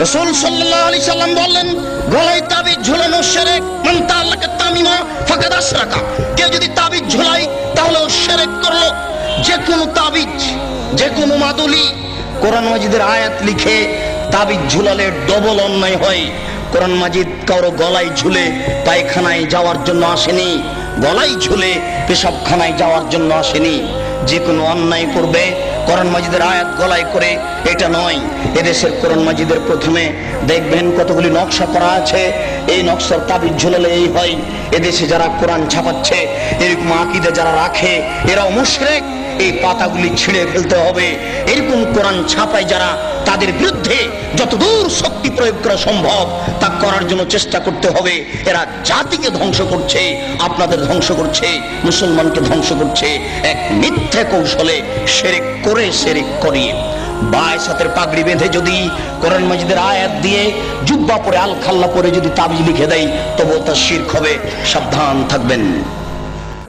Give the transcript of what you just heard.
রাসূল সাল্লাল্লাহু আলাইহি সাল্লাম বললেন, গলায় তাবিজ ঝুলানো শিরক। মান তাআল্লাকা তামিমা ফাকাদ আশরাকা। কেউ যদি তাবিজ ঝুলায় তাহলে ও শিরক করলো। যে কোনো তাবিজ, যে কোনো মাদুলি, কোরআন মাজিদের আয়াত লিখে তাবিজ ঝুলালে ডবল অন্যায় হয়। কোরআন মাজিদ কারো গলায় ঝুলে পায়খানায় যাওয়ার জন্য আসেনি, গলায় ঝুলে পেশাবখানায় যাওয়ার জন্য আসেনি। যে কোনো অন্যায় করবে কোরআন মাজিদের আয়াত গলায় করে, এটা নয়। এদেশের কোরআন মাজিদের প্রথমে দেখবেন কতগুলি নকশা করা আছে, এই নকশার তাবিজ ঝুলালে এই হয়। এদেশে যারা কোরআন ছাপাচ্ছে, এরকম আকীদা যারা রাখে, এরাও মুশরিক। এই পাতাগুলি ছিঁড়ে ফেলতে হবে। এরকম কোরআন ছাপায় যারা, তাদের বিরুদ্ধে যতদূর শক্তি প্রয়োগ করা সম্ভব তা করার জন্য চেষ্টা করতে হবে। এরা জাতিকে ধ্বংস করছে, আপনাদের ধ্বংস করছে, মুসলমানকে ধ্বংস করছে এক মিথ্যা কৌশলে, শিরক করে, শিরক করিয়ে। বায়েস হাতের পাগড়ি বেঁধে যদি কোরআন মাজিদের আয়াত দিয়ে জুব্বা পরে আল খাল্লা পরে যদি তাবিজ লিখে দেয়, তবুও তা শিরক হবে। সাবধান থাকবেন।